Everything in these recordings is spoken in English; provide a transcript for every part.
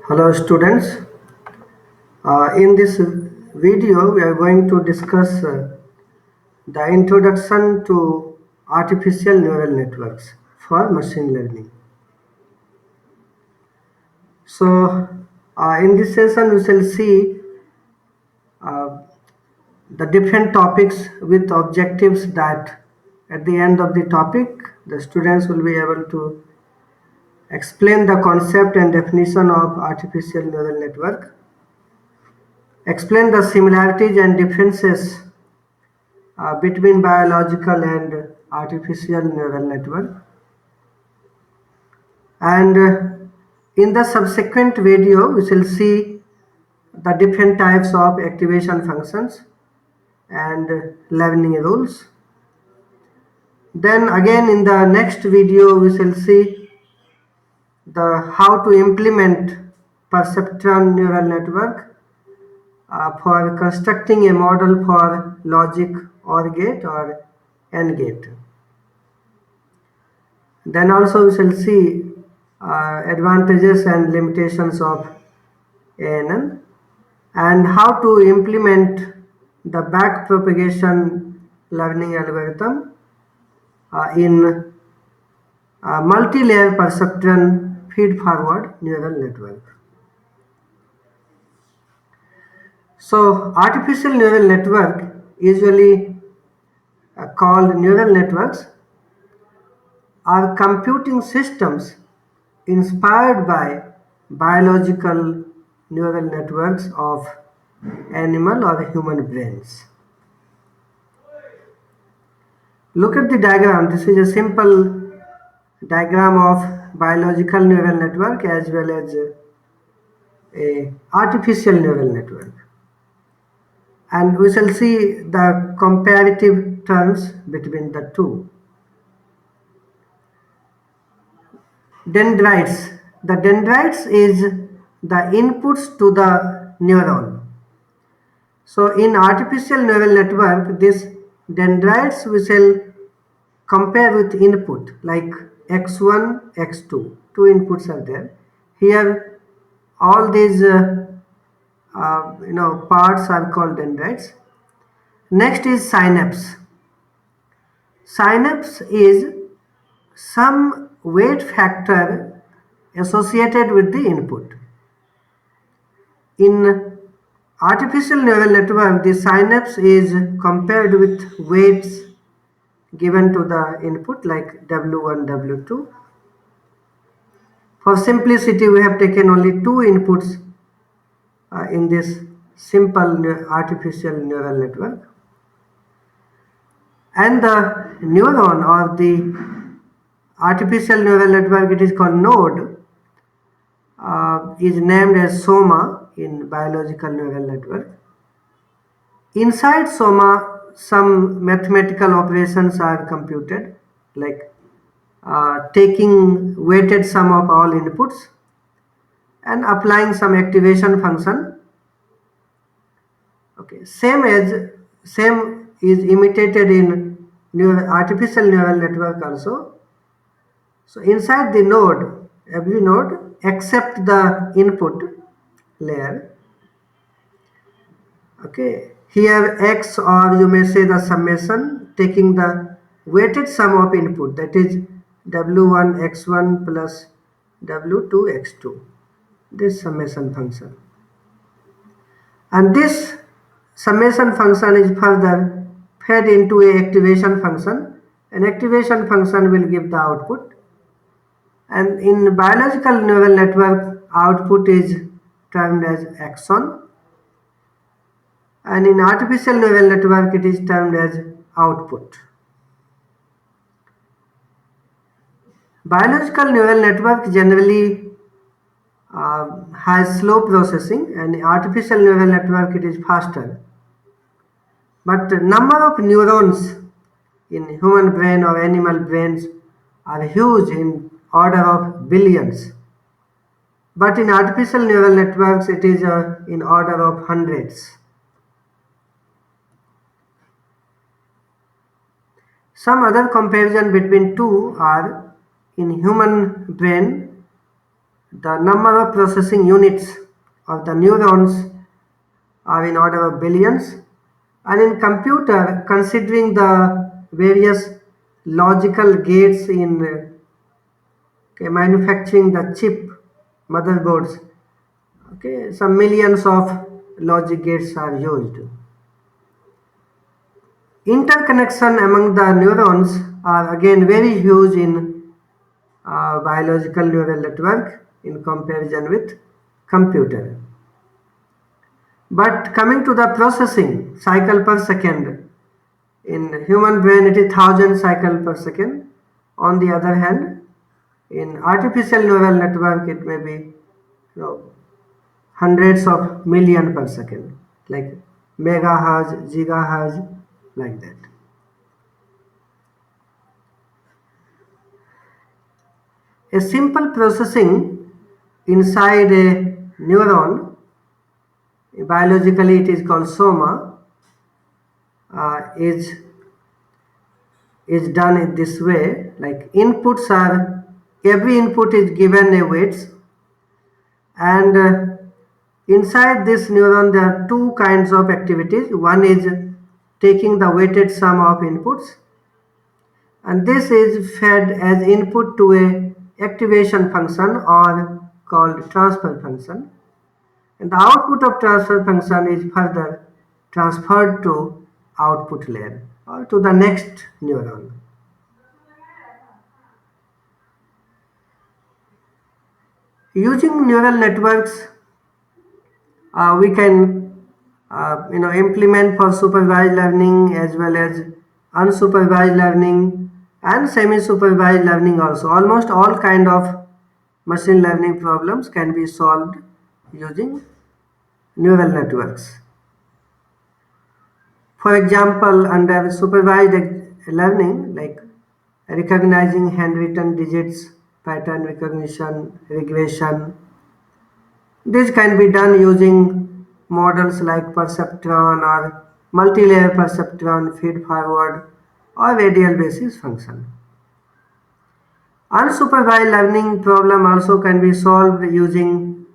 Hello students. In this video we are going to discuss the introduction to artificial neural networks for machine learning. So in this session we shall see uh, the different topics with objectives that at the end of the topic the students will be able to explain the concept and definition of artificial neural network, explain the similarities and differences between biological and artificial neural network, and in the subsequent video we shall see the different types of activation functions and learning rules. Then again in the next video we shall see the how to implement perceptron neural network for constructing a model for logic OR gate or AND gate. Then also we shall see advantages and limitations of ANN and how to implement the back propagation learning algorithm in multi-layer perceptron feed-forward neural network. So artificial neural network, usually called neural networks, are computing systems inspired by biological neural networks of animal or human brains. Look at the diagram. This is a simple diagram of biological neural network as well as a artificial neural network. And we shall see the comparative terms between the two. Dendrites. The dendrites is the inputs to the neuron. So in artificial neural network, this dendrites we shall compare with input like x1, x2. Two inputs are there. Here, all these parts are called dendrites. Next is synapse. Synapse is some weight factor associated with the input. In artificial neural network, the synapse is compared with weights given to the input like W1, W2. For simplicity, we have taken only two inputs in this simple artificial neural network. And the neuron or the artificial neural network, it is called node, is named as soma in biological neural network. Inside soma, some mathematical operations are computed, like taking weighted sum of all inputs and applying some activation function. Okay, same is imitated in artificial neural network also. So inside the node, every node except the input layer. Okay, here x, or you may say the summation, taking the weighted sum of input, that is w1 x1 plus w2 x2, this summation function. And this summation function is further fed into a activation function. An activation function will give the output. And in biological neural network, output is termed as axon. And in artificial neural network, it is termed as output. Biological neural network generally has slow processing, and artificial neural network it is faster. But the number of neurons in human brain or animal brains are huge, in order of billions. But in artificial neural networks, it is in order of hundreds. Some other comparison between two are, in human brain, The number of processing units of the neurons are in order of billions, and in computer, considering the various logical gates in manufacturing the chip motherboards, some millions of logic gates are used. Interconnection among the neurons are again very huge in biological neural network in comparison with computer. But coming to the processing cycle per second, in human brain it is 1000 cycle per second. On the other hand, in artificial neural network it may be hundreds of million per second, like megahertz, gigahertz, like that. A simple processing inside a neuron, biologically it is called soma, is done in this way. Like inputs are, every input is given a weights, and inside this neuron there are two kinds of activities. One is taking the weighted sum of inputs, and this is fed as input to a activation function or called transfer function, and the output of transfer function is further transferred to output layer or to the next neuron. Using neural networks, we can implement for supervised learning as well as unsupervised learning and semi-supervised learning also. Almost all kind of machine learning problems can be solved using neural networks. For example, under supervised learning, like recognizing handwritten digits, pattern recognition, regression, this can be done using models like perceptron or multi-layer perceptron, feed-forward, or radial basis function. Unsupervised learning problem also can be solved using,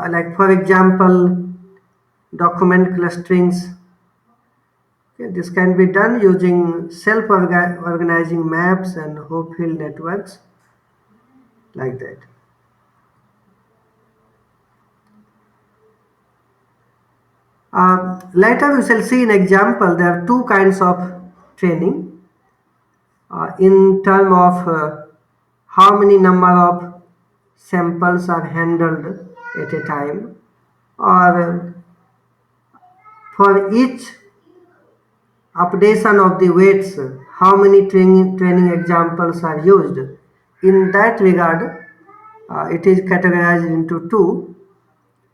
like for example, document clusterings. Okay, this can be done using self-organizing maps and Hopfield networks, like that. Later we shall see an example. There are two kinds of training in term of how many number of samples are handled at a time, or for each updation of the weights, how many training examples are used. In that regard, it is categorized into two.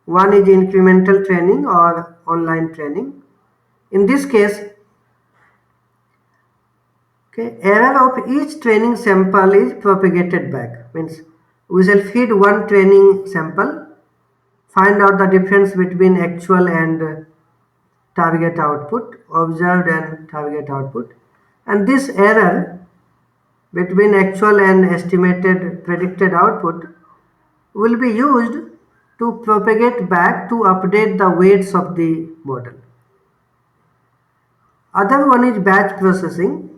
One is incremental training or online training. In this case, error of each training sample is propagated back. Means we shall feed one training sample, find out the difference between actual and target output, observed and target output, and this error between actual and estimated predicted output will be used to propagate back to update the weights of the model. Other one is batch processing.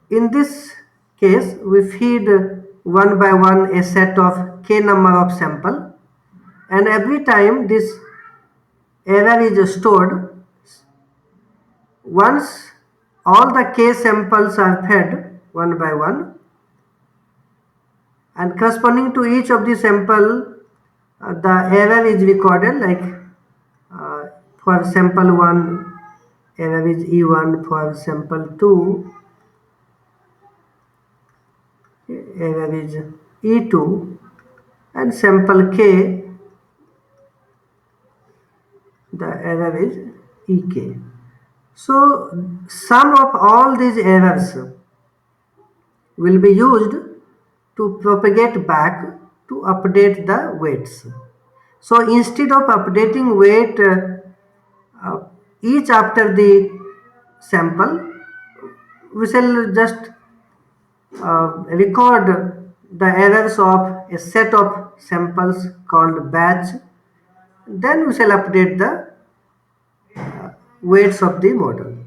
In this case, we feed one by one a set of k number of sample, and every time this error is stored. Once all the k samples are fed one by one, and corresponding to each of the sample, the error is recorded, like for sample 1 error is E1, for sample 2 error is E2, and sample k the error is EK. So sum of all these errors will be used to propagate back to update the weights. So instead of updating weight each after the sample, we shall just record the errors of a set of samples called batch. Then we shall update the weights of the model.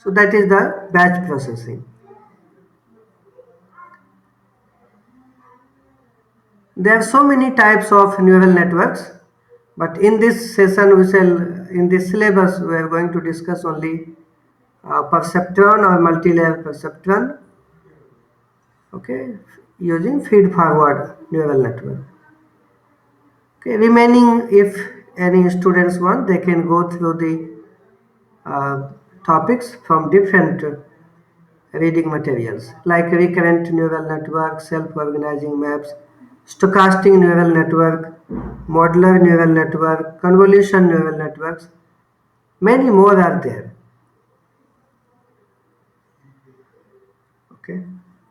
So that is the batch processing. There are so many types of neural networks, but in this session in this syllabus, we are going to discuss only perceptron or multi-layer perceptron, okay, using feed-forward neural network. Okay, remaining, if any students want, they can go through the topics from different reading materials like recurrent neural network, self-organizing maps, stochastic neural network, modular neural network, convolution neural networks. Many more are there. Okay.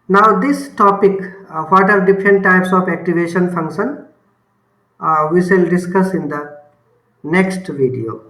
Now this topic, what are different types of activation function, we shall discuss in the next video.